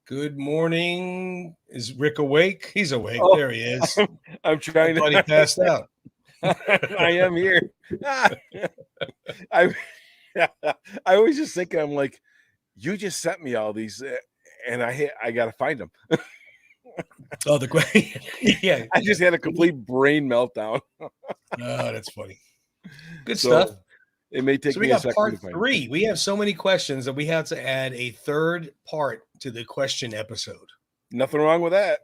Good morning. Is Rick awake? He's awake. Oh, There he is. I'm I trying thought he to. passed out. I am here. I I always just think I'm like, you just sent me all these, and I got to find them. Oh, the question. Yeah. I just had a complete brain meltdown. Oh, that's funny. Good So stuff. it may take So we me a got second part to find 3. We have so many questions that we have to add a third part to the question episode. Nothing wrong with that.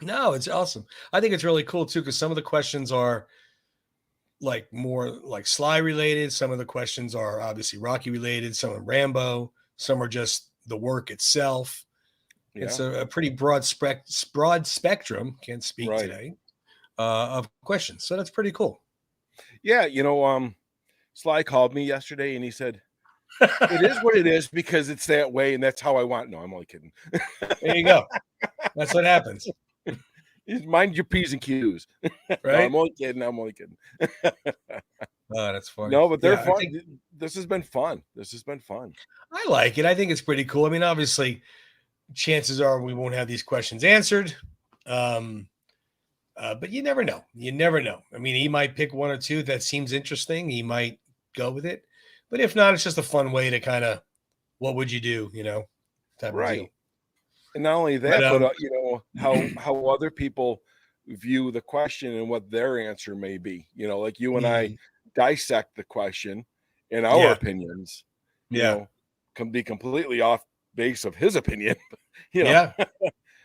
No, it's awesome. I think it's really cool too because some of the questions are like more like Sly related. Some of the questions are obviously Rocky related. Some are Rambo. Some are just the work itself. Yeah. It's a pretty broad spectrum. Can't speak Right. today of questions. So that's pretty cool. Yeah, Sly called me yesterday and he said, "It is what it is because it's that way, and that's how I want." No, I'm only kidding. There you go. That's what happens, Mind your P's and Q's. No, right? I'm only kidding. I'm only kidding. Oh, that's funny. No, but they're Yeah, fun. This has been fun. This has been fun. I like it. I think it's pretty cool. I mean, obviously, chances are we won't have these questions answered. But you never know. You never know. I mean, he might pick one or two that seems interesting. He might go with it. But if not, it's just a fun way to kind of, what would you do, type of deal. Right. And not only that, but how other people view the question and what their answer may be. Like you and I dissect the question and our opinions, can be completely off base of his opinion. Yeah.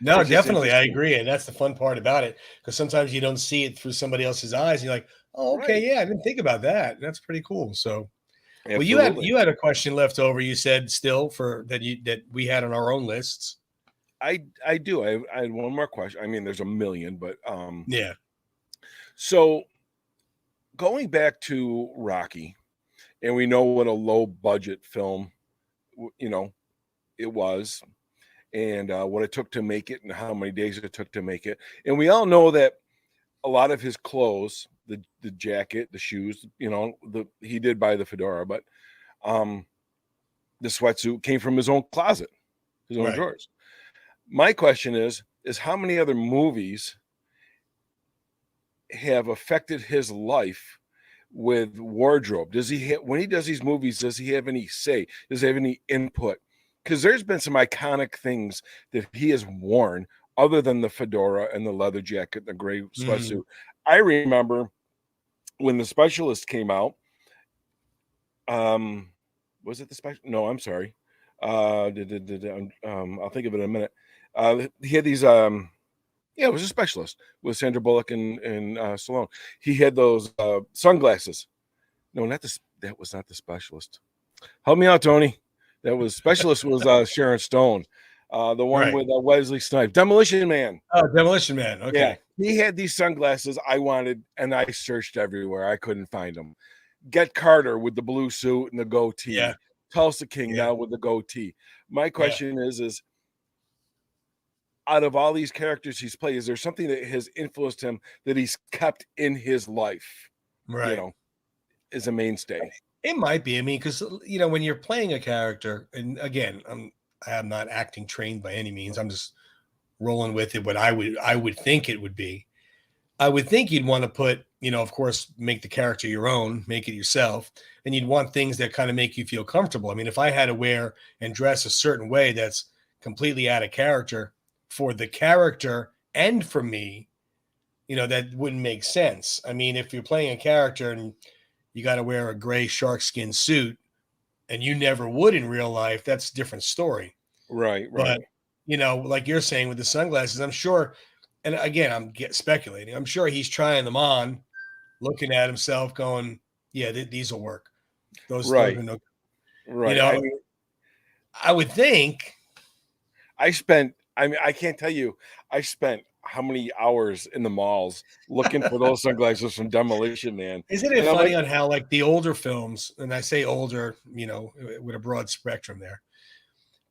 No, It's just definitely. I interesting. agree. And that's the fun part about it. Because sometimes you don't see it through somebody else's eyes. You're like, oh, okay, Right. yeah, I didn't think about that. That's pretty cool. So well, Absolutely. you had a question left over, you said still for that we had on our own lists. I do. I had one more question. I mean, there's a million, but Yeah. So going back to Rocky, and we know what a low budget film, it was, and what it took to make it, and how many days it took to make it, and we all know that a lot of his clothes, the jacket, the shoes, he did buy the fedora, but the sweatsuit came from his own closet, his own Right. drawers. My question is how many other movies have affected his life with wardrobe? Does he when he does these movies, does he have any say? Does he have any input? Because there's been some iconic things that he has worn other than the fedora and the leather jacket, the gray sweatsuit. I remember when The Specialist came out. Was it The Special? No, I'm sorry. I'll think of it in a minute. He had these it was A Specialist with Sandra Bullock and Stallone. He had those sunglasses. No, that was not The Specialist. Help me out, Tony. That was Specialist was Sharon Stone. The one with Wesley Snipes. Demolition Man. Oh, Demolition Man. Okay. Yeah. He had these sunglasses I wanted, and I searched everywhere. I couldn't find them. Get Carter with the blue suit and the goatee. Yeah. Tulsa King now with the goatee. My question is out of all these characters he's played, is there something that has influenced him that he's kept in his life? Right. Is a mainstay. It might be. I mean, because when you're playing a character, and again, I'm not acting trained by any means. I'm just rolling with it. What I would think it would be. I would think you'd want to put, of course, make the character your own, make it yourself, and you'd want things that kind of make you feel comfortable. I mean, if I had to wear and dress a certain way that's completely out of character for the character and for me, that wouldn't make sense. I mean, if you're playing a character and you got to wear a gray shark skin suit and you never would in real life, that's a different story. Right. But, like you're saying with the sunglasses, I'm sure, and again, I'm speculating, I'm sure he's trying them on, looking at himself going, yeah, these will work. Those are no, right. I would think. I can't tell you, I spent how many hours in the malls looking for those sunglasses from Demolition Man. Isn't it funny on how like the older films, and I say older, with a broad spectrum there,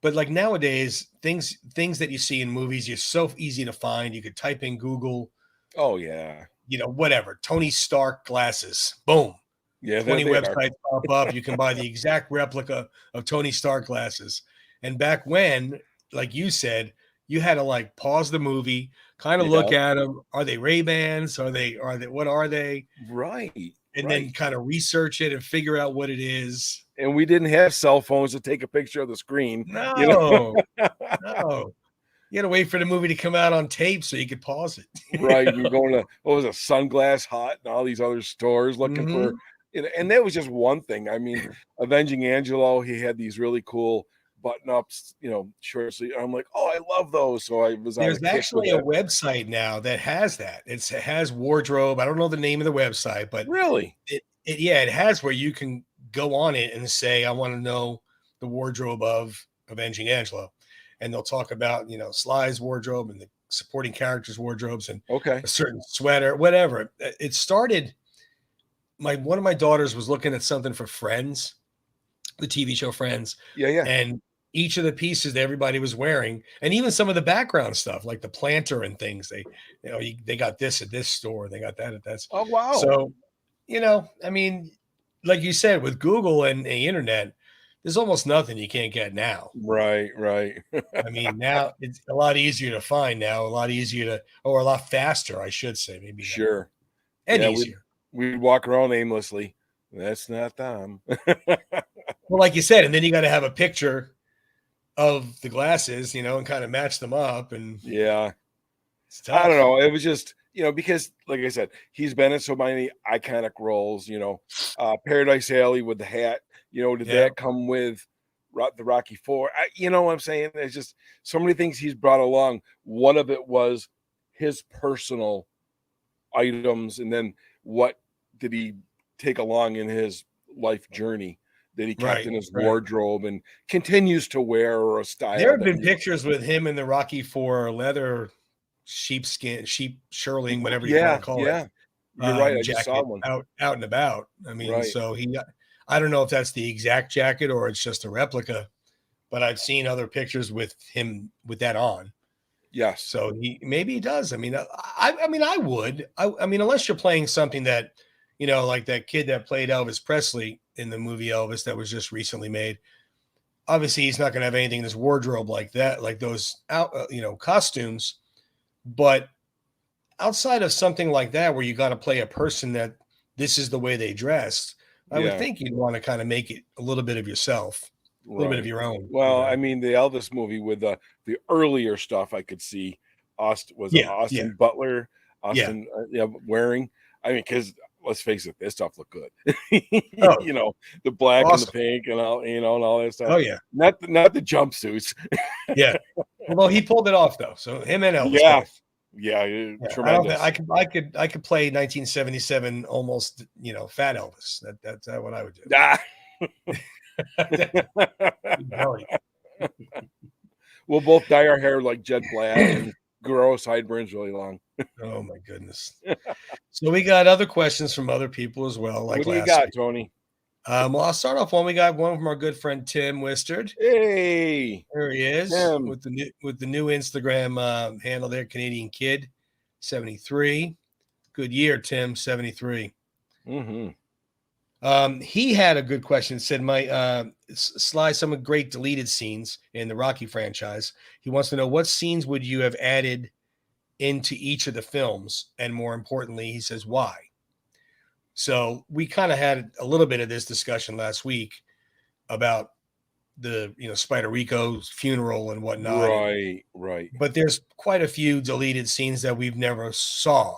but like nowadays, things that you see in movies are so easy to find. You could type in Google. Oh yeah. Whatever. Tony Stark glasses. Boom. Yeah. 20 websites pop up. You can buy the exact replica of Tony Stark glasses. And back when, like you said, you had to like pause the movie, kind of Yeah. look at them. Are they Ray-Bans? Are they what are they? Right. And then Right. kind of research it and figure out what it is. And we didn't have cell phones to take a picture of the screen, you No, know. no. You had to wait for the movie to come out on tape so you could pause Right. We were it. going to, what was it, Sunglass Hut and all these other stores looking for, Mhm. and that was just one thing. I mean, Avenging Angelo, he had these really cool button ups, short sleeve. I'm like, oh, I love those. So I was on a There's kick with actually a that. website now that has that. It has wardrobe. I don't know the name of the website, but Really? yeah, it has where you can go on it and say, I want to know the wardrobe of Avenging Angelo. And they'll talk about, Sly's wardrobe and the supporting characters' wardrobes and Okay. a certain sweater, whatever. It started. One of my daughters was looking at something for Friends, the TV show Friends, Yeah. Yeah. and each of the pieces that everybody was wearing, and even some of the background stuff, like the planter and things, they got this at this store, they got that at that. Oh, wow. So, I mean, like you said, with Google and the internet, there's almost nothing you can't get now. Right. Right. I mean, now it's a lot easier to find now, a lot easier or a lot faster, I should say, maybe not, Sure. and Yeah. easier. We'd walk around aimlessly. That's not them. Well, like you said, and then you got to have a picture of the glasses, and kind of match them up, and Yeah. it's I don't tough. know. It was just, because like I said, he's been in so many iconic roles, Paradise Alley with the hat, did Yeah, that come with the Rocky Four? You know what I'm saying? There's just so many things he's brought along. One of it was his personal items, and then what did he take along in his life journey that he kept right, in his right. wardrobe and continues to wear, or a There style have that been pictures with him in the Rocky Four leather sheep shirling, whatever you want yeah, to call it, yeah. You're right. I just saw jacket one. out and about. I mean, Right. so I don't know if that's the exact jacket or it's just a replica, but I've seen other pictures with him with that on. Yes. So maybe he does. I mean, I mean, I would. I mean, unless you're playing something that, like that kid that played Elvis Presley in the movie Elvis that was just recently made. Obviously, he's not going to have anything in his wardrobe like that, like those costumes. But outside of something like that, where you got to play a person that this is the way they dressed, I would Yeah. think you'd want to kind of make it a little bit of yourself, a little bit of Right. your own. Well, I mean, the Elvis movie with the earlier stuff, I could see Yeah, yeah, Austin Butler, yeah. wearing. I mean, because let's face it, this stuff looked good. Oh, The black and the awesome. pink and all, and all that stuff. Oh yeah, Not the jumpsuits. yeah. Well, he pulled it off though. So him and Elvis Yeah. both. Yeah, Yeah, I don't think tremendous. I could play 1977 almost, fat Elvis. That's what I would do. Ah. Belly. We'll both dye our hair like jet black and grow sideburns really long. Oh my goodness. So we got other questions from other people as well, like What do you last got, week. Tony? Well, I'll start off one. We got one from our good friend Tim Wistard. Hey, There he is Tim. with the new Instagram handle there, Canadian Kid 73. Good year, Tim 73. Mm-hmm. He had a good question. Said my Sly some great deleted scenes in the Rocky franchise. He wants to know what scenes would you have added into each of the films, and more importantly, he says why. So we kind of had a little bit of this discussion last week about the Spider Rico's funeral and whatnot. Right. But there's quite a few deleted scenes that we've never saw.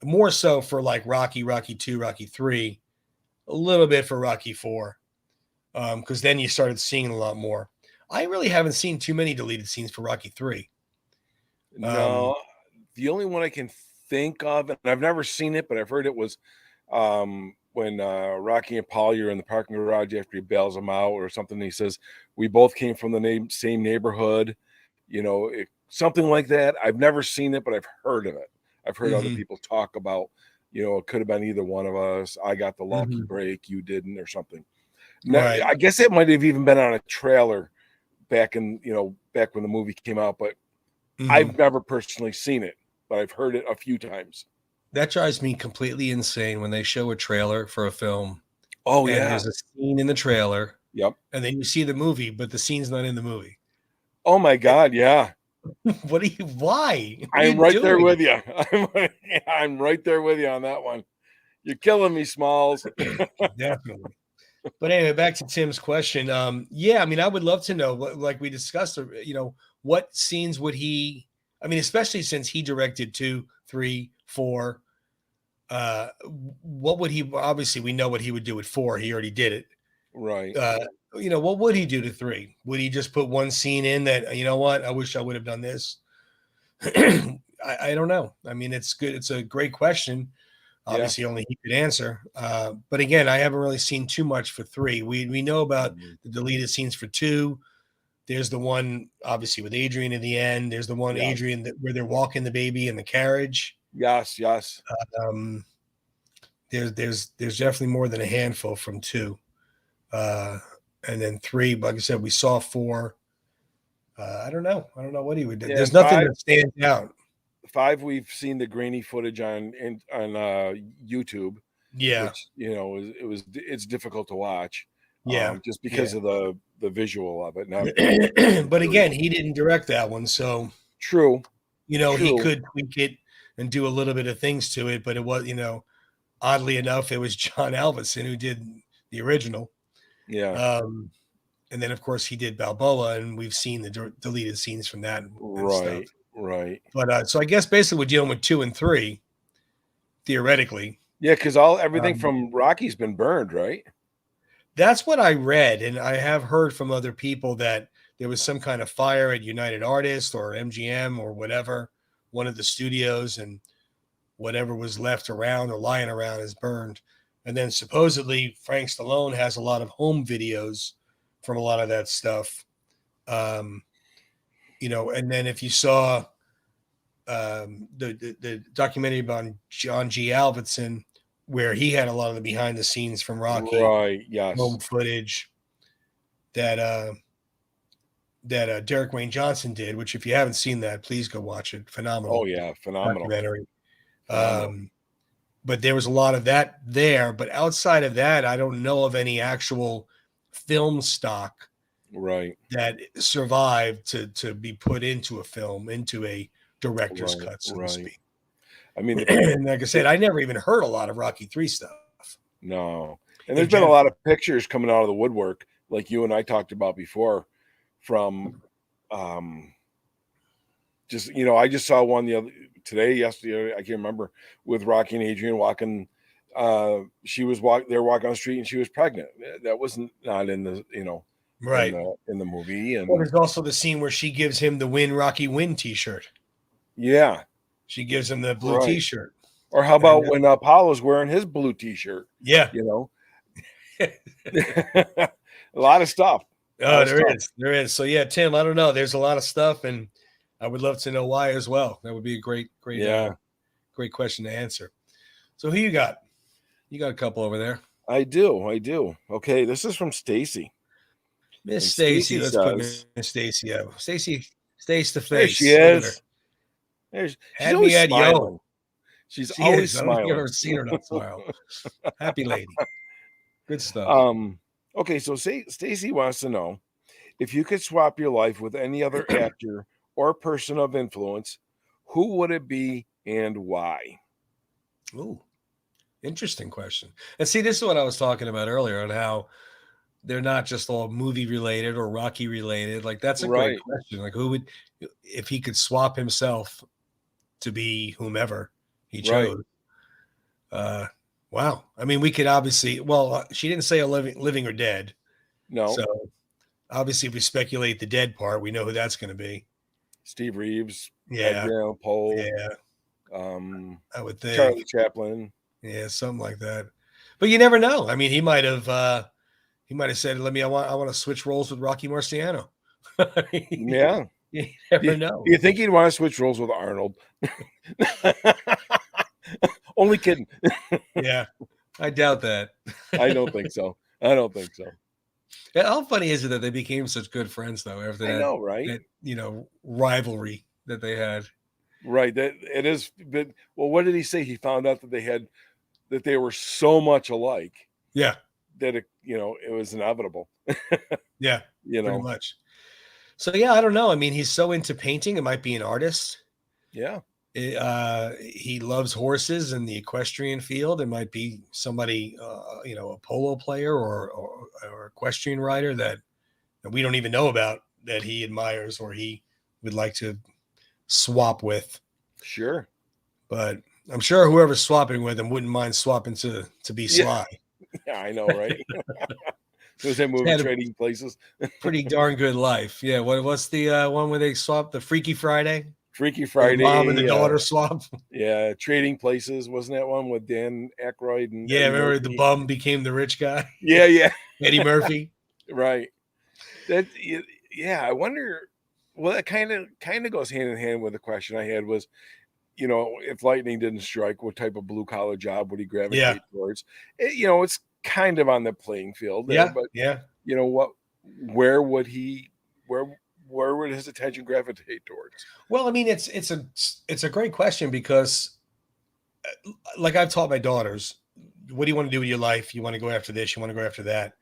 More so for like Rocky, Rocky 2, Rocky 3, a little bit for Rocky 4. Because then you started seeing a lot more. I really haven't seen too many deleted scenes for Rocky 3. No, the only one I can think of, and I've never seen it, but I've heard it was when Rocky and Paulie are in the parking garage after he bails them out or something. He says, "We both came from the same neighborhood," something like that. I've never seen it, but I've heard of it. I've heard other people talk about, it could have been either one of us. I got the lucky break, you didn't, or something. Now, Right. I guess it might have even been on a trailer back when the movie came out, but I've never personally seen it, but I've heard it a few times. That drives me completely insane when they show a trailer for a film. Oh, and yeah. there's a scene in the trailer. Yep. And then you see the movie, but the scene's not in the movie. Oh my God, yeah. What are you? Why? What are I'm you right there doing? with you. I'm right there with you on that one. You're killing me, Smalls. Definitely. But anyway, back to Tim's question. Yeah, I mean, I would love to know, like we discussed, what scenes would he? I mean, especially since he directed 2, 3, 4. What would he? Obviously, we know what he would do at 4. He already did it. Right. What would he do to 3? Would he just put one scene in that? You know what? I wish I would have done this. I don't know. I mean, it's good. It's a great question. Yeah. Obviously, only he could answer. But again, I haven't really seen too much for 3. We know about the deleted scenes for 2. There's the one obviously with Adrian in the end. There's the one Yes. Adrian where they're walking the baby in the carriage. Yes. Yes. Um, there's definitely more than a handful from 2, and then 3. Like I said, we saw 4. I don't know. I don't know what he would do. Yeah, There's nothing 5, that stands out. 5. We've seen the grainy footage on YouTube, Yeah, which it's difficult to watch. yeah, Just because of the visual of it. Now, but again, he didn't direct that one, so true. he True. could tweak it and do a little bit of things to it. But it was, oddly enough, it was John Alvinson who did the original. Yeah. And then of course he did Balboa, and we've seen the deleted scenes from that and Right. stuff. Right. But so I guess basically we're dealing with 2 and 3, theoretically. Yeah, because everything from Rocky's been burned, right? That's what I read, and I have heard from other people that there was some kind of fire at United Artists or MGM or whatever, one of the studios, and whatever was left around or lying around is burned. And then supposedly Frank Stallone has a lot of home videos from a lot of that stuff. And then if you saw the documentary about John G. Alvinson, where he had a lot of the behind the scenes from Rocky Right. Yes. home footage that Derek Wayne Johnson did, which if you haven't seen that, please go watch it. Phenomenal. Oh yeah, phenomenal. Documentary. Phenomenal. But there was a lot of that there. But outside of that, I don't know of any actual film stock Right. that survived to be put into a film, into a director's Right. cut, so to Right. speak. I mean, And like I said, I never even heard a lot of Rocky 3 stuff. no. And In there's been a general. lot of pictures coming out of the woodwork, like you and I talked about before, from just I just saw one yesterday, I can't remember, with Rocky and Adrian walking. She was they're walking on the street and she was pregnant. That wasn't not in the Right. in the movie. And Well, there's also the scene where she gives him the Win Rocky Win t-shirt. yeah, She gives him the blue right. t-shirt. Or how about when Apollo's wearing his blue t-shirt? Yeah. A lot of stuff. Oh, there is. So yeah, Tim, I don't know. There's a lot of stuff, and I would love to know why as well. That would be a great great question to answer. So who you got? You got a couple over there. I do. Okay, this is from Stacy. Miss Stacy. Let's put Miss Stacy out. Stacy, face to face. There she is. She's always smiling. She's always smiling. I've never seen her not smile. Happy lady. Good stuff. Okay, so Stacy wants to know if you could swap your life with any other actor or person of influence, who would it be and why? Ooh, interesting question. And see, this is what I was talking about earlier on how they're not just all movie related or Rocky related. Like that's a great question. Like who would, if he could swap himself to be whomever he chose? Wow. I mean, we could obviously, she didn't say a living or dead. No. So obviously if we speculate the dead part, we know who that's going to be. Steve Reeves. Yeah. Poe. Yeah. I would think Charlie Chaplin. Yeah. Something like that. But you never know. I mean, he might have said, I want to switch roles with Rocky Marciano. Yeah. You never know. Do you think he'd want to switch roles with Arnold? Only kidding. Yeah, I doubt that. I don't think so. How funny is it that they became such good friends though after that? I know, right? That, rivalry that they had. Right. That it is. But what did he say? He found out that they were so much alike. Yeah. That it was inevitable. Yeah. Pretty much. So yeah, I don't know. I mean, he's so into painting. It might be an artist. Yeah. He loves horses and the equestrian field. It might be somebody, a polo player or equestrian rider that we don't even know about that he admires or he would like to swap with. Sure. But I'm sure whoever's swapping with him wouldn't mind swapping to be Sly. Yeah, I know, right? There's that movie, Trading Places. Pretty darn good life. Yeah. What's the one where they swap the Freaky Friday? Freaky Friday. The mom and the daughter swap. Yeah, Trading Places. Wasn't that one with Dan Aykroyd and yeah, remember the bum became the rich guy? Yeah. Eddie Murphy. Right. That yeah, I wonder. Well, that kind of goes hand in hand with the question I had was, if lightning didn't strike, what type of blue collar job would he gravitate towards? It's kind of on the playing field there, but where would his attention gravitate towards? Well, I mean, it's a great question because, like I've taught my daughters, what do you want to do with your life? You want to go after this, you want to go after that,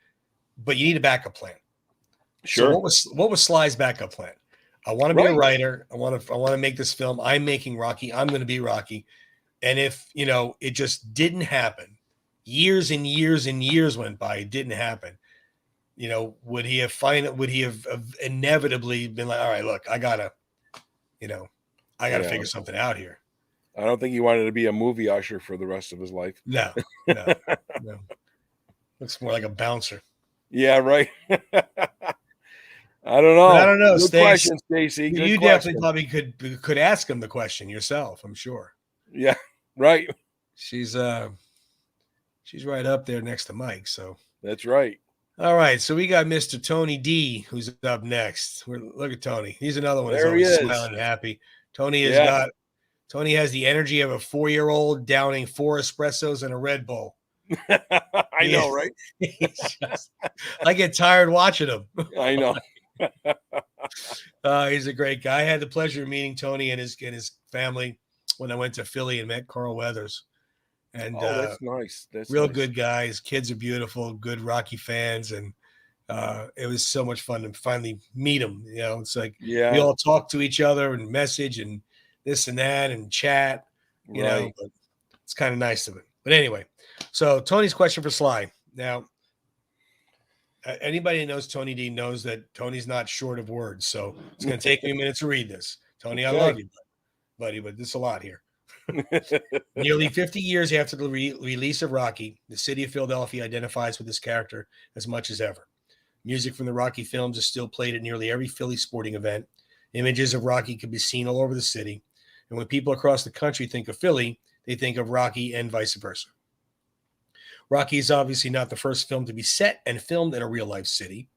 but you need a backup plan. Sure. So what was Sly's backup plan? I want to be a writer. I want to make this film. I'm making Rocky. I'm going to be Rocky. And if, it just didn't happen, years and years and years went by, it didn't happen. Would he have inevitably been like, all right, look, I gotta figure something out here. I don't think he wanted to be a movie usher for the rest of his life. No. Looks more like a bouncer. Yeah, right. I don't know. Good question, Stacy. You definitely probably could ask him the question yourself, I'm sure. Yeah, right. She's right up there next to Mike, so that's right. All right, so we got Mr. Tony D, who's up next. Look at Tony. He's another one who's always smiling and happy. Tony has the energy of a 4-year-old downing 4 espressos and a Red Bull. I know, right? I get tired watching him. I know. He's a great guy. I had the pleasure of meeting Tony and his family when I went to Philly and met Carl Weathers. And that's nice. That's real good guys. Kids are beautiful, good Rocky fans, and it was so much fun to finally meet them. It's like we all talk to each other and message and this and that and chat. But it's kind of nice of it. But anyway, so Tony's question for Sly. Now, anybody who knows Tony D knows that Tony's not short of words, so it's going to take me a minute to read this. Tony, I love you, buddy, but there's a lot here. Nearly 50 years after the release of Rocky, the city of Philadelphia identifies with this character as much as ever. Music from the Rocky films is still played at nearly every Philly sporting event. Images of Rocky can be seen all over the city. And when people across the country think of Philly, they think of Rocky and vice versa. Rocky is obviously not the first film to be set and filmed in a real-life city,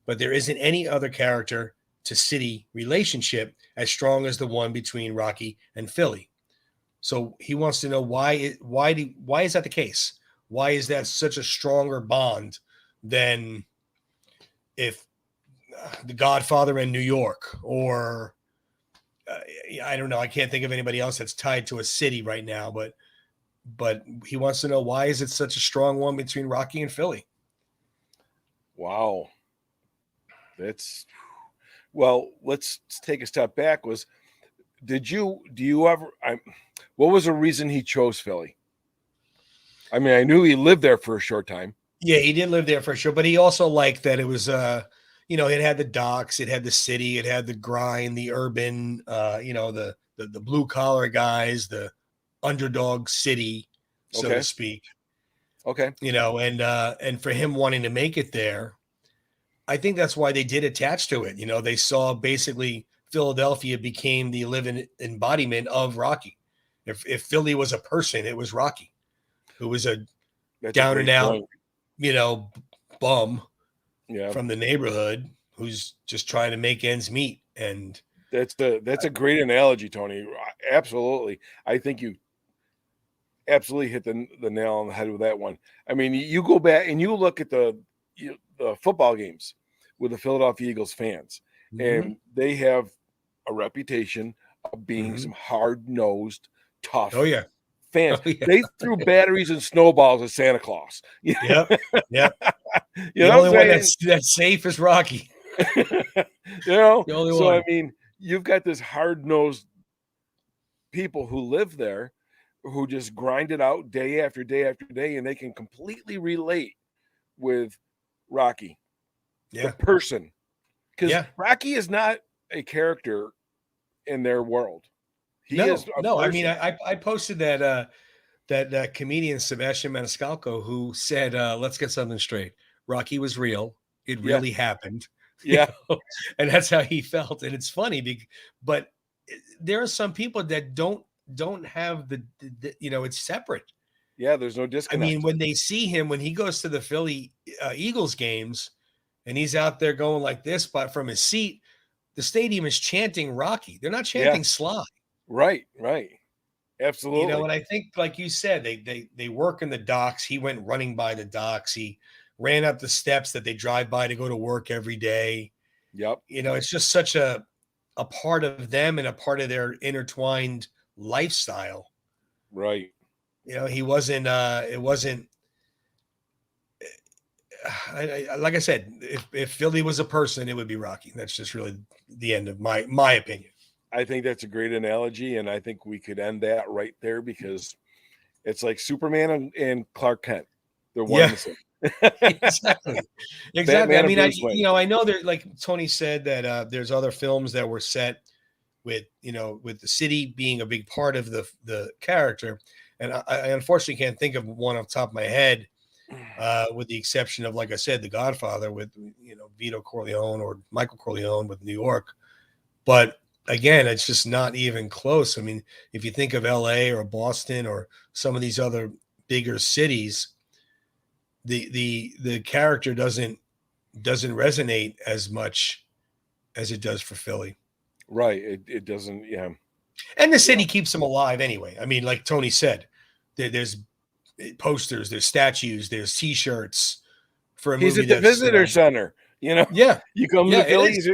but there isn't any other character to city relationship as strong as the one between Rocky and Philly. So he wants to know why is that the case? Why is that such a stronger bond than if The Godfather in New York or I don't know. I can't think of anybody else that's tied to a city right now, but he wants to know why is it such a strong one between Rocky and Philly? Wow. Let's take a step back. What was the reason he chose Philly? I mean, I knew he lived there for a short time. Yeah, he did live there for sure, but he also liked that it was, it had the docks, it had the city, it had the grind, the urban, the blue collar guys, the underdog city, so to speak. Okay. And for him wanting to make it there, I think that's why they did attach to it. They saw basically Philadelphia became the living embodiment of Rocky. If Philly was a person, it was Rocky, who was a down and out, bum from the neighborhood who's just trying to make ends meet. And that's a great analogy, Tony. Absolutely. I think you absolutely hit the nail on the head with that one. I mean, you go back and you look at the football games with the Philadelphia Eagles fans, and they have a reputation of being some hard-nosed, tough fans. They threw batteries and snowballs at Santa Claus. Yep. The only one that's safe is Rocky. The only so one. I mean, you've got this hard-nosed people who live there who just grind it out day after day after day, and they can completely relate with Rocky, the Yeah. person, because Yeah. Rocky is not a character in their world. He is No, a no. I mean, person. I posted that comedian Sebastian Maniscalco who said, "Let's get something straight. Rocky was real. It Yeah, really happened." You yeah, know, and that's how he felt. And it's funny, but there are some people that don't have it's separate. yeah. There's no I mean, disconnect. when they see him when he goes to the Philly Eagles games, and he's out there going like this, but from his seat, the stadium is chanting Rocky. They're not Yeah, chanting Sly. right, right. Absolutely. And I think, like you said, they work in the docks. He went running by the docks. He ran up the steps that they drive by to go to work every day. Yep. It's just such a part of them and a part of their intertwined lifestyle. Right. He wasn't. It wasn't. Like I said, if Philly was a person, it would be Rocky. That's just really the end of my opinion. I think that's a great analogy, and I think we could end that right there because it's like Superman and Clark Kent. They're one and Yeah. the same. Exactly. Exactly. I Batman and mean, Bruce Wayne. I know that, like Tony said, that there's other films that were set with, with the city being a big part of the character. And I unfortunately can't think of one off the top of my head, with the exception of, like I said, The Godfather with, Vito Corleone or Michael Corleone with New York. But again, it's just not even close. I mean, if you think of LA or Boston or some of these other bigger cities, the character doesn't resonate as much as it does for Philly. Right. It doesn't. Yeah. And the city keeps them alive anyway. I mean, like Tony said, there's posters, there's statues, there's T-shirts for a He's movie at the that's visitor center. yeah, You come yeah, to it Philly, is.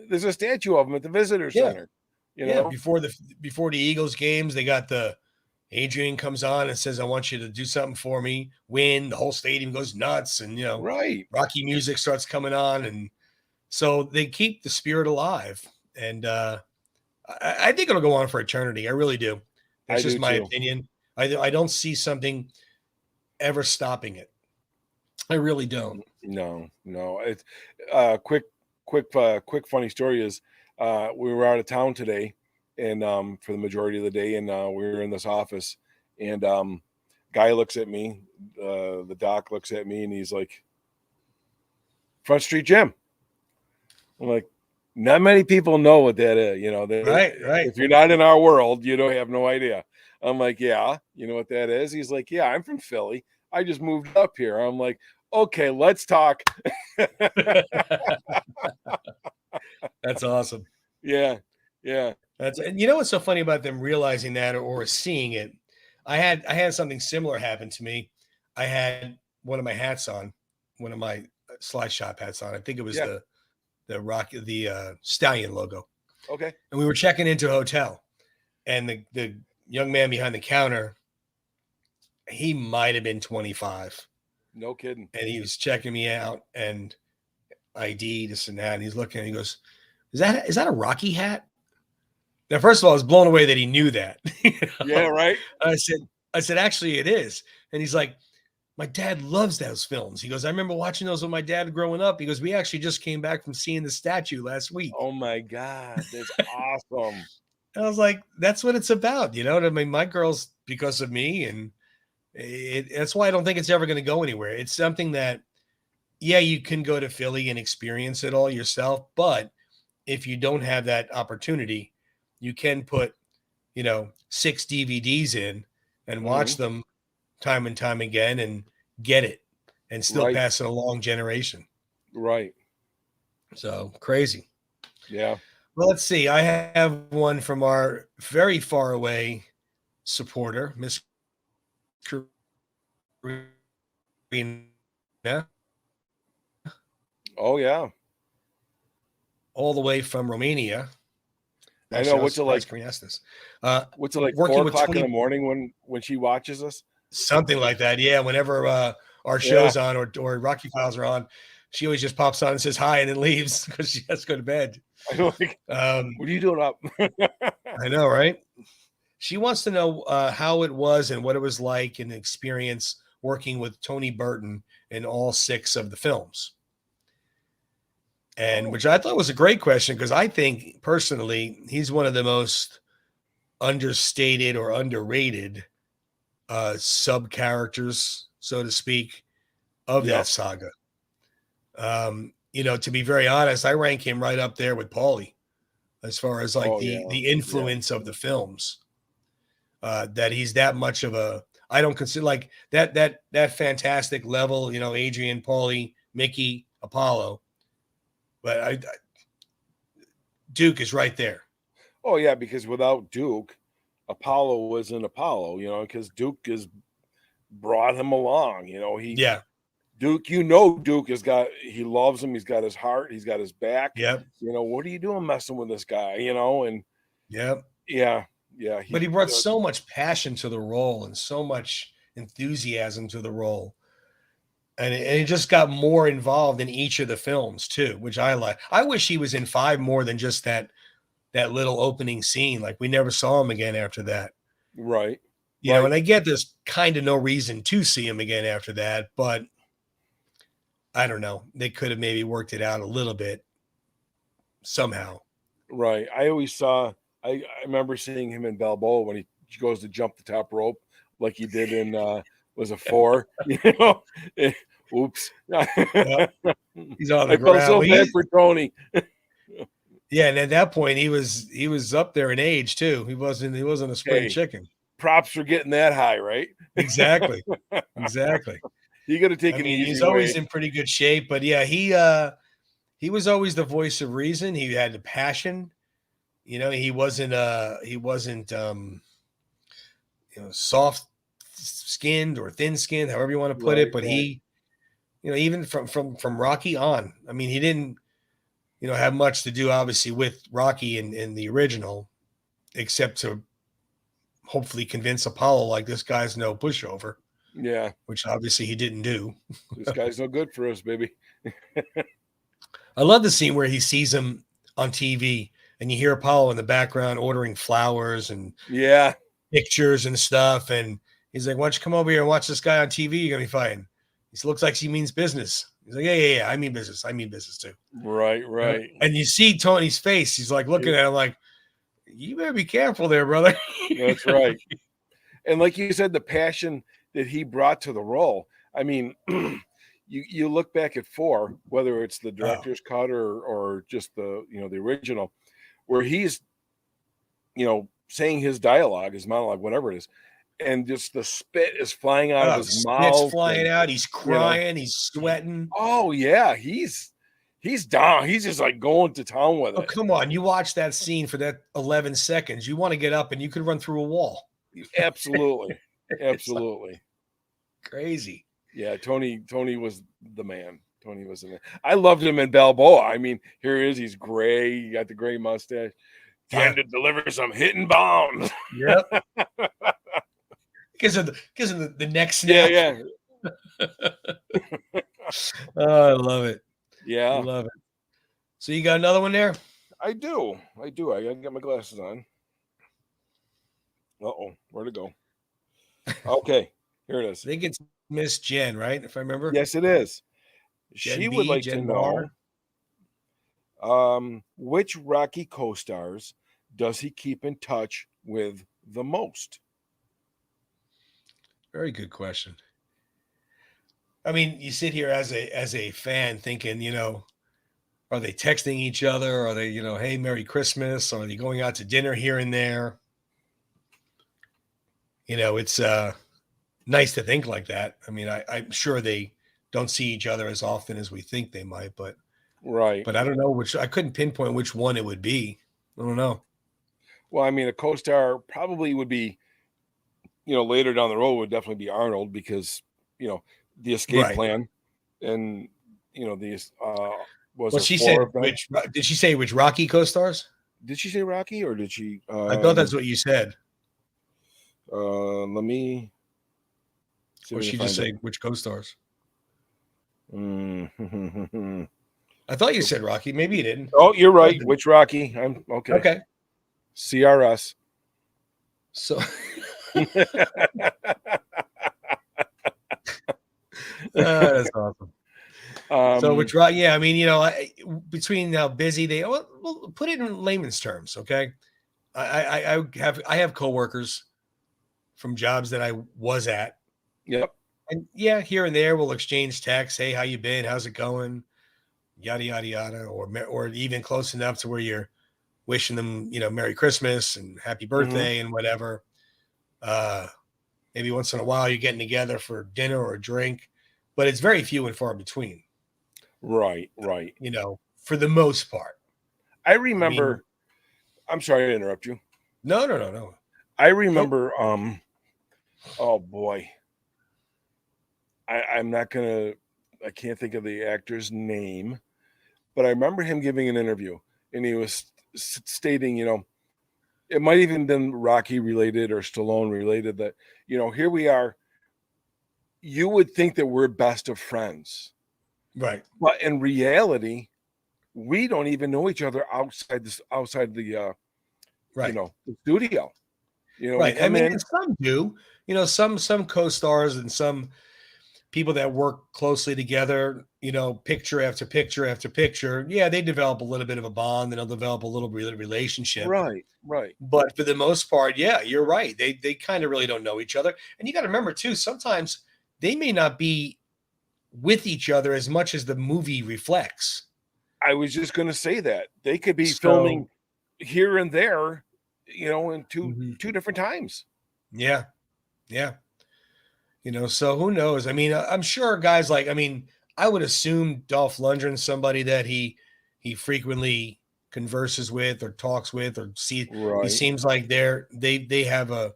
there's a statue of him at the visitor Yeah, center. yeah. Before the Eagles games, they got the Adrian comes on and says, "I want you to do something for me." Win. The whole stadium goes nuts, and Right. Rocky music starts coming on, and so they keep the spirit alive. And I think it'll go on for eternity. I really do. That's I just do my too. opinion. I don't see something ever stopping it. I really don't. No. It's quick funny story is we were out of town today and for the majority of the day, and we were in this office, and guy looks at me, the doc looks at me, and he's like, Front Street Gym. I'm like, not many people know what that is. Right. If you're not in our world, you don't have no idea. I'm like, yeah, you know what that is? He's like, yeah, I'm from Philly. I just moved up here. I'm like, okay, let's talk. That's awesome. Yeah. And what's so funny about them realizing that or seeing it? I had something similar happen to me. I had one of my hats on, one of my Sly Shop hats on. I think it was the Stallion logo. Okay. And we were checking into a hotel, and the young man behind the counter, he might have been 25. No kidding. And he was checking me out and ID, this and that. And he's looking and he goes, Is that a Rocky hat? Now, first of all, I was blown away that he knew that. Yeah, right. I said, actually, it is. And he's like, my dad loves those films. He goes, I remember watching those with my dad growing up. He goes, we actually just came back from seeing the statue last week. Oh my God, that's awesome. And I was like, that's what it's about. I mean, my girl's because of me. And that's why I don't think it's ever going to go anywhere. It's something that, yeah, you can go to Philly and experience it all yourself. But if you don't have that opportunity, you can put, 6 DVDs in and watch them time and time again and get it and still pass it along generation. Right. So crazy. Yeah. Well, let's see. I have one from our very far away supporter, Miss Karina. Oh yeah. All the way from Romania. I know. What's it like? What's it like? 4:00 in the morning when she watches us? Something like that. Yeah. Whenever our show's on or Rocky Files are on, she always just pops on and says hi and then leaves because she has to go to bed. I know, like, Um, what are you doing up? I know, right? She wants to know how it was and what it was like and experience working with Tony Burton in all 6 of the films. And which I thought was a great question because I think personally he's one of the most understated or underrated sub characters, so to speak, of Yep. that saga. To be very honest, I rank him right up there with Paulie as far as like the influence of the films. That he's that much of a, I don't consider like that fantastic level, Adrian, Paulie, Mickey, Apollo. But Duke is right there. Oh yeah, because without Duke, Apollo wasn't Apollo, because Duke has brought him along. Duke, Duke he loves him, he's got his heart, he's got his back. Yep. What are you doing messing with this guy? And yep. Yeah. But he brought so much passion to the role and so much enthusiasm to the role. And it just got more involved in each of the films too, which I like. I wish he was in 5 more than just that little opening scene. Like we never saw him again after that. Right. And I get there's kind of no reason to see him again after that, but I don't know. They could have maybe worked it out a little bit somehow. Right. I remember seeing him in Balboa when he goes to jump the top rope like he did in was a 4, Oops. Yep. He's on the I ground. felt so bad for Tony. Yeah, and at that point he was up there in age too. He wasn't a spring chicken. Props for getting that high, right? Exactly. You got to take it easy. He's always in pretty good shape, but yeah, he was always the voice of reason. He had the passion. He wasn't soft skinned or thin skinned, however you want to put it. But he, even from Rocky on, I mean, he didn't, have much to do obviously with Rocky in the original, except to hopefully convince Apollo like this guy's no pushover. Yeah. Which obviously he didn't do. This guy's no good for us, baby. I love the scene where he sees him on TV and you hear Apollo in the background ordering flowers and pictures and stuff. And he's like, why don't you come over here and watch this guy on TV? You're going to be fine. He looks like he means business. He's like, yeah. I mean business. I mean business too. Right. And you see Tony's face. He's like looking at him like, you better be careful there, brother. That's right. And like you said, the passion that he brought to the role. I mean, you look back at 4, whether it's the director's cut or just the the original, where he's saying his dialogue, his monologue, whatever it is, and just the spit is flying out of his mouth. Spit's flying out. He's crying. He's sweating. Oh yeah, he's down. He's just like going to town with it. Oh come on! You watch that scene for that 11 seconds. You want to get up and you could run through a wall. Absolutely, absolutely. Crazy. Yeah, Tony was the man. Tony was the man. I loved him in Balboa. I mean, here he is. He's gray. He got the gray mustache. Time to deliver some hitting bombs. Yep. Because of the neck snap. Yeah. Oh, I love it. Yeah. I love it. So you got another one there? I do. I gotta get my glasses on. Where'd it go? Okay, here it is. I think it's Miss Jen, right? If I remember. Yes, it is. Jen she B, would like Jen to know which Rocky co-stars does he keep in touch with the most? Very good question. I mean, you sit here as a fan thinking, are they texting each other? Are they, hey, Merry Christmas? Are they going out to dinner here and there? It's nice to think like that. I mean, I'm sure they don't see each other as often as we think they might, but right. But I don't know I couldn't pinpoint which one it would be. I don't know. Well, I mean, a co-star probably would be, later down the road would definitely be Arnold because, the escape plan and, these well, she said did she say which Rocky co-stars? Did she say Rocky or did she? I thought that's what you said. Let me. Or she just say which co-stars? Mm. I thought you said Rocky. Maybe you didn't. Oh, you're Go right. ahead. Which Rocky? I'm okay. Okay. CRS. So that's awesome. So which right? Yeah, I mean, between how busy they, well, we'll put it in layman's terms, okay? I have coworkers from jobs that I was at, Yep. and yeah, here and there we'll exchange texts. Hey, how you been? How's it going? Yada yada yada, or even close enough to where you're wishing them, Merry Christmas and Happy Birthday and whatever. Uh, Maybe once in a while you're getting together for dinner or a drink, but it's very few and far between. Right. For the most part. I I mean, remember. I'm sorry to interrupt you. no. I Nope. remember. Oh boy. I'm not gonna. I can't think of the actor's name, but I remember him giving an interview, and he was stating, it might even been Rocky related or Stallone related, that here we are. You would think that we're best of friends, Right. but in reality, we don't even know each other outside the Right. the studio. We Right. I come mean, in. and some do, some co-stars and some people that work closely together, picture after picture after picture. Yeah, they develop a little bit of a bond and they'll develop a little relationship. Right. But for the most part, yeah, you're right. They kind of really don't know each other. And you got to remember too, sometimes they may not be with each other as much as the movie reflects. I was just going to say that they could be filming So, here and there, in Mhm. two different times. Yeah. Yeah. So who knows? I mean, I'm sure guys like, I mean, I would assume Dolph Lundgren's somebody that he frequently converses with or talks with or see. He Right. seems like they have a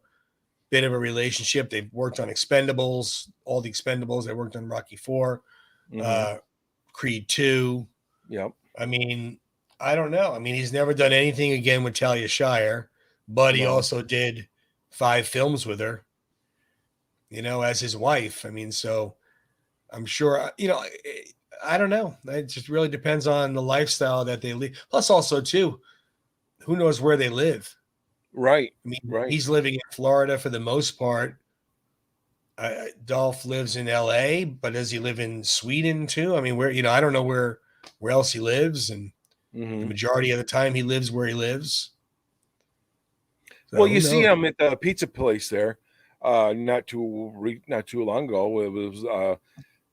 bit of a relationship. They've worked on Expendables, all the Expendables. They worked on Rocky 4, Mm-hmm. uh, Creed 2. Yep. I mean, I don't know. I mean, he's never done anything again with Talia Shire, but he No. also did 5 films with her, as his wife. I mean, so I'm sure, I don't know. It just really depends on the lifestyle that they live. Plus, also, too, who knows where they live? Right. I mean, Right. he's living in Florida for the most part. Dolph lives in LA, but does he live in Sweden too? I mean, where, I don't know where else he lives. And the Mm-hmm. majority of the time he lives where he lives. Well, So who you see knows? him at the pizza place there, not too long ago. It was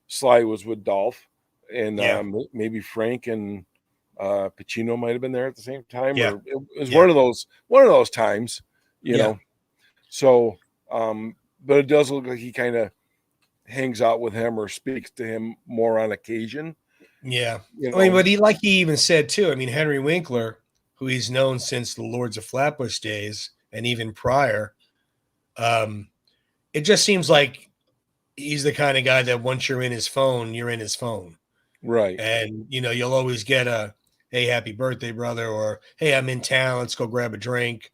Sly was with Dolph, and Yeah. maybe Frank and Pacino might have been there at the same time, Yeah. or it was Yeah. one of those times, Yeah. So, but it does look like he kind of hangs out with him or speaks to him more on occasion. Yeah. I mean, but he even said too, I mean, Henry Winkler, who he's known since the Lords of Flatbush days and even prior, it just seems like he's the kind of guy that once you're in his phone, you're in his phone. Right. And, you'll always get a, hey, happy birthday, brother, or hey, I'm in town, let's go grab a drink.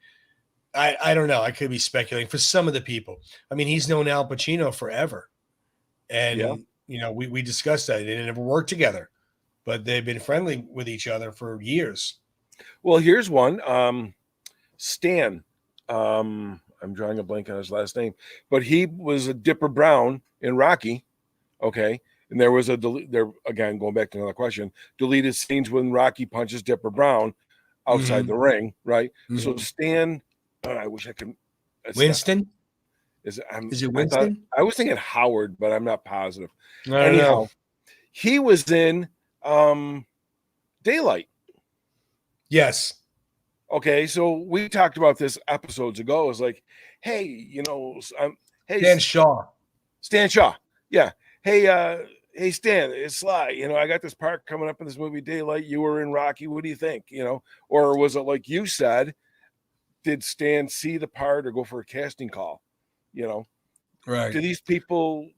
I don't know. I could be speculating for some of the people. I mean, he's known Al Pacino forever. Yeah. And, we discussed that. They never worked together, but they've been friendly with each other for years. Well, here's one. Stan. I'm drawing a blank on his last name, but he was a Dipper Brown in Rocky. Okay. And there was there again, going back to another question, deleted scenes when Rocky punches Dipper Brown outside the ring, right? So Stan, I wish I could. Winston? Is it Winston? I was thinking Howard, but I'm not positive. I don't Anyhow, know. he was in Daylight. Yes. Okay, so we talked about this episodes ago. It was like, hey, hey, Dan Shaw. Stan Shaw. Yeah. Hey, Stan, it's Sly. I got this part coming up in this movie, Daylight. You were in Rocky. What do you think? Or was it like you said? Did Stan see the part or go for a casting call? Right. Do these people,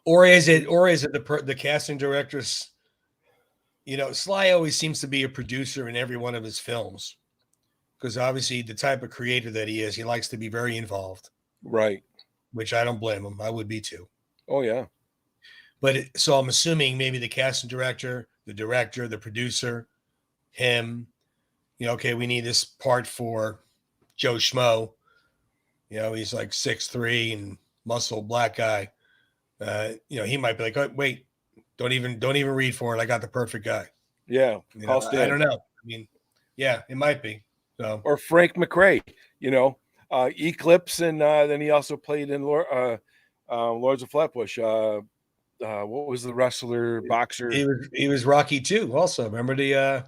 or is it the casting directors? Sly always seems to be a producer in every one of his films because obviously the type of creator that he is, he likes to be very involved. Right. Which I don't blame him. I would be too. Oh yeah. So I'm assuming maybe the casting director, the producer, him, okay, we need this part for Joe Schmo. He's like 6'3" and muscle black guy. He might be like, oh, wait, don't even read for it. I got the perfect guy. Yeah. I don't know. I mean, yeah, it might be. So, or Frank McRae, Eclipse, and then he also played in Lords of Flatbush. What was the wrestler boxer? He was Rocky too. Also, remember the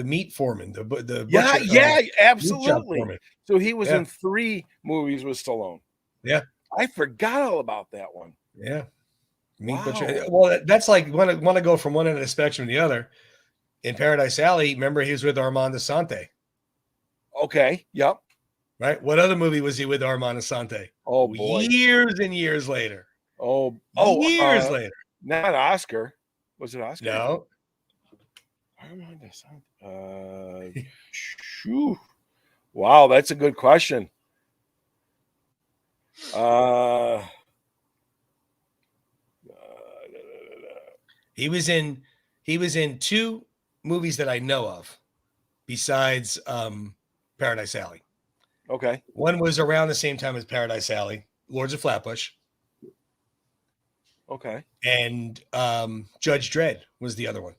meat foreman, the butcher, absolutely. So he was in 3 movies with Stallone. Yeah, I forgot all about that one. Yeah, meat butcher. Well, that's like want to go from one end of the spectrum to the other. In Paradise Alley, remember he was with Armand Assante. Okay. Yep. Right. What other movie was he with Armand Assante? Oh boy, years and years later. Years later. Not Oscar. Was it Oscar? No. Armand Assante. Wow, that's a good question. He was in 2 movies that I know of besides Paradise Alley. Okay. One was around the same time as Paradise Alley, Lords of Flatbush. Okay. And Judge Dredd was the other one.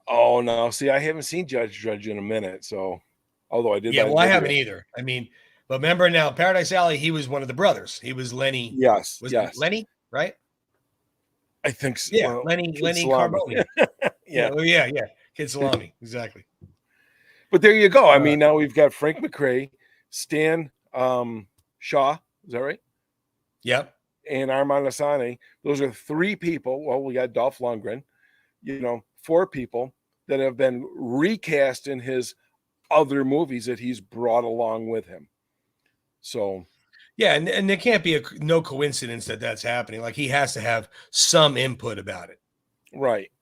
Oh no! See, I haven't seen Judge Dredd in a minute. So, although I did, yeah, well, I haven't either. I mean, but remember now, Paradise Alley, he was one of the brothers. He was Lenny. Yes, was yes, Lenny, right? I think so. Yeah, well, Lenny Carbone. yeah, Kid Salami, exactly. But there you go. I mean, now we've got Frank McRae, Stan Shaw. Is that right? Yep. And Armand Assante. Those are 3 people. Well, we got Dolph Lundgren. 4 people that have been recast in his other movies that he's brought along with him. So, yeah, and there can't be no coincidence that that's happening. Like he has to have some input about it. Right.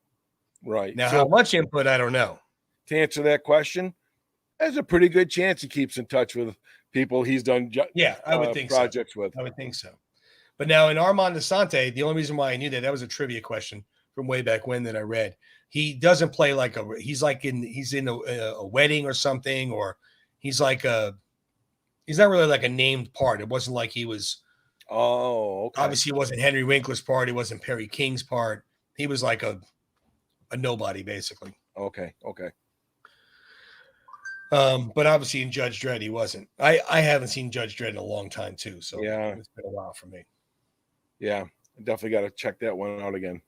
Now, how much input, I don't know. To answer that question, there's a pretty good chance he keeps in touch with people he's done. I would think projects so. with. I would think so. But now in Armand Assante, the only reason why I knew that was a trivia question from way back when that I read. He doesn't play like he's in a wedding or something, or he's not really like a named part. It wasn't like he was. Oh, okay. Obviously, it wasn't Henry Winkler's part. It wasn't Perry King's part. He was like a nobody, basically. Okay. But obviously in Judge Dredd, he wasn't. I haven't seen Judge Dredd in a long time too, so yeah, it's been a while for me. Yeah, definitely got to check that one out again.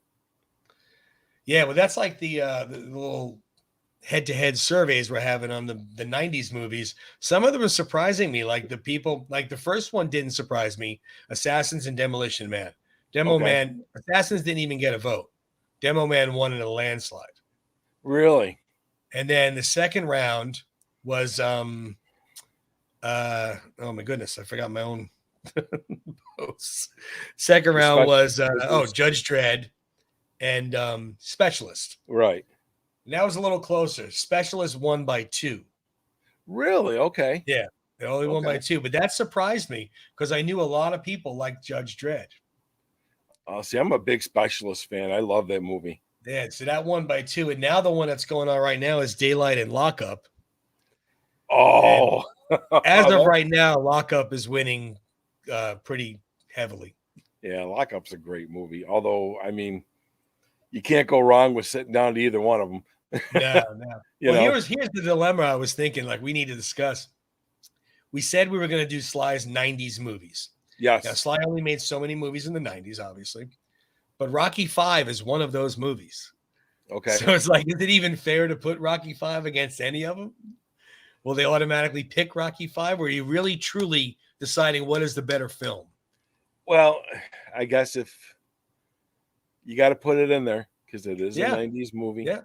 Yeah, well, that's like the little head-to-head surveys we're having on the 90s movies. Some of them are surprising me. Like the first one didn't surprise me. Assassins and Demolition Man. Man, Assassins didn't even get a vote. Demo Man won in a landslide. Really? And then the second round was oh my goodness, I forgot my own posts. Second round was Judge Dredd and Specialist. Right. And that was a little closer. Specialist won by 2. Really? Okay. Yeah, they only won by 2, but that surprised me because I knew a lot of people liked Judge Dredd. See, I'm a big Specialist fan. I love that movie. Yeah, so that won by 2, and now the one that's going on right now is Daylight and Lockup. Oh, as of right now, Lockup is winning pretty heavily. Yeah, Lockup's a great movie. Although, I mean, you can't go wrong with sitting down to either one of them. No. Here's the dilemma I was thinking, like we need to discuss. We said we were going to do Sly's 90s movies. Yes. Now, Sly only made so many movies in the 90s, obviously. But Rocky V is one of those movies. Okay. So it's like, is it even fair to put Rocky V against any of them? Will they automatically pick Rocky V? Or are you really, truly deciding what is the better film? Well, I guess if you got to put it in there because it is a 90s movie. Yeah.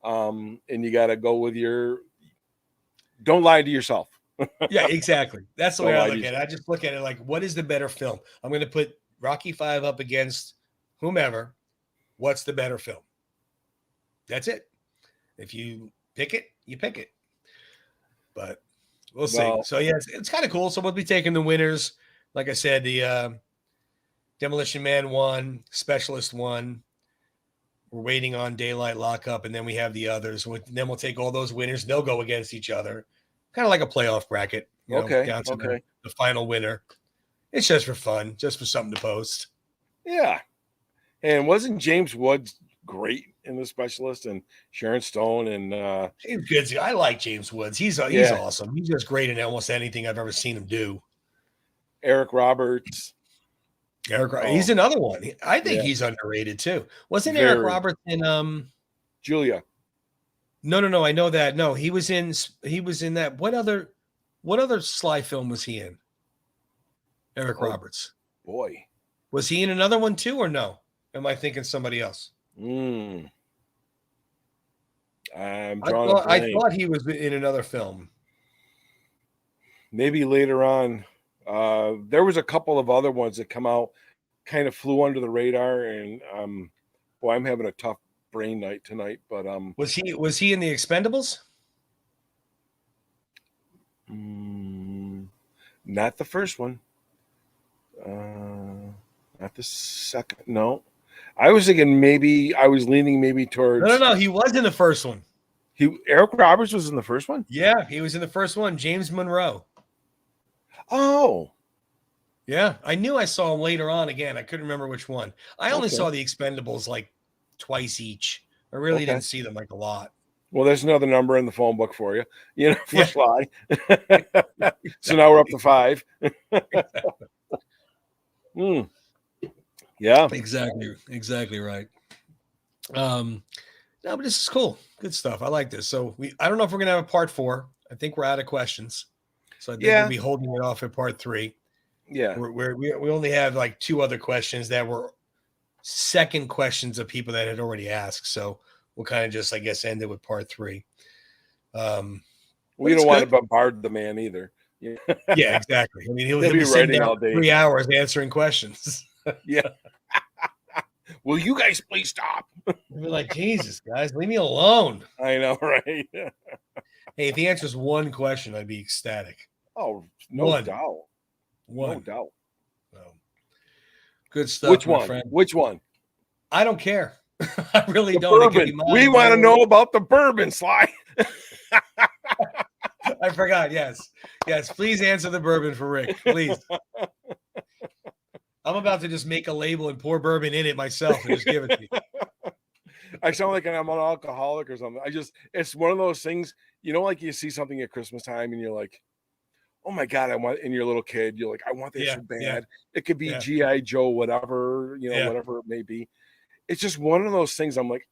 And you got to go with don't lie to yourself. Yeah, exactly. That's the way I look at it. I just look at it like, what is the better film? I'm going to put Rocky V up against whomever. What's the better film? That's it. If you pick it, you pick it. But we'll see. So yeah, it's kind of cool. So we'll be taking the winners. Like I said, the Demolition Man won, Specialist won. We're waiting on Daylight Lockup, and then we have the others. Then we'll take all those winners. They'll go against each other, kind of like a playoff bracket, Okay, down to okay. the final winner. It's just for fun, just for something to post. Yeah. And wasn't James Woods great in The Specialist, and Sharon Stone and He's good. I like James Woods. He's awesome. He's just great in almost anything I've ever seen him do. Eric Roberts. He's another one. I think Yeah. he's underrated too. Wasn't Very. Eric Roberts in Julia. No, I know that. No, he was in that. What other Sly film was he in? Eric Roberts. Boy. Was he in another one too, or no? Am I thinking somebody else? I'm I drawing a blank. thought he was in another film. Maybe later on. There was a couple of other ones that come out, kind of flew under the radar, and boy, I'm having a tough brain night tonight. But Was he in the Expendables? Not the first one. Not the second. No, I was thinking maybe I was leaning maybe towards. No. He was in the first one. Eric Roberts was in the first one. Yeah, he was in the first one. James Monroe. Oh, yeah. I knew I saw him later on again. I couldn't remember which one. I only saw the Expendables like twice each. I really didn't see them like a lot. Well, there's another number in the phone book for you, for Sly. So now we're up to 5. Yeah, exactly right. No, but this is cool. Good stuff. I like this. So I don't know if we're gonna have a part 4. I think we're out of questions, so I think we'll be holding it off at part 3. Yeah, we only have like 2 other questions that were second questions of people that had already asked. So we'll kind of just, I guess, end it with part 3. We don't want to bombard the man either. Yeah, exactly. I mean, he'll be be sitting writing there all day. 3 hours answering questions. Yeah. Will you guys please stop? We'll be like, Jesus, guys, leave me alone. I know, right? Hey, if he answers one question, I'd be ecstatic. Oh, no doubt. One. No doubt. Good stuff. Which one? Friend. Which one? I don't care. I really The don't. Bourbon. We want to know about the bourbon, Sly. I forgot. Yes. Please answer the bourbon for Rick. Please. I'm about to just make a label and pour bourbon in it myself and just give it to you. I sound like I'm an alcoholic or something. It's one of those things, like you see something at Christmas time and you're like, oh my God, and you're a little kid, you're like, I want this so bad. Yeah. It could be G.I. Joe, whatever, whatever it may be. It's just one of those things I'm like,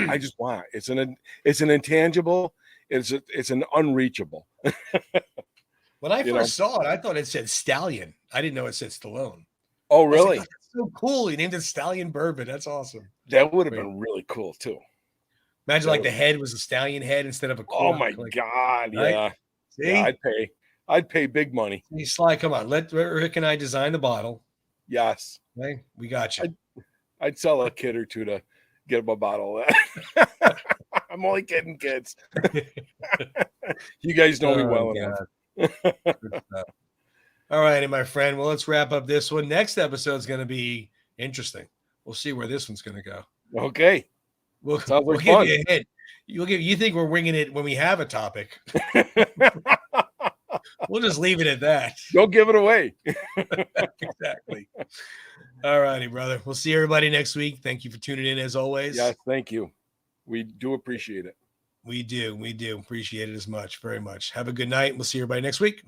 I just want. It's an intangible. It's an unreachable. When I first saw it, I thought it said Stallion. I didn't know it said Stallone. Oh, really? Like, that's so cool. He named it Stallion Bourbon. That's awesome. That would have been really cool too. Imagine the head was a stallion head instead of a cork. Oh my God. Right? Yeah. See? Yeah, I'd pay big money. Hey, Sly, come on. Let Rick and I design the bottle. Yes. Okay? We got you. I'd sell a kid or two to get him a bottle of that. I'm only kidding, kids. You guys know me well enough. All righty, my friend. Well, let's wrap up this one. Next episode is going to be interesting. We'll see where this one's going to go. Okay. We'll give you a hint. You think we're winging it when we have a topic. We'll just leave it at that. Don't give it away. Exactly. All righty, brother. We'll see everybody next week. Thank you for tuning in as always. Yes, thank you. We do appreciate it. We do. Appreciate it as much. Very much. Have a good night. We'll see everybody next week.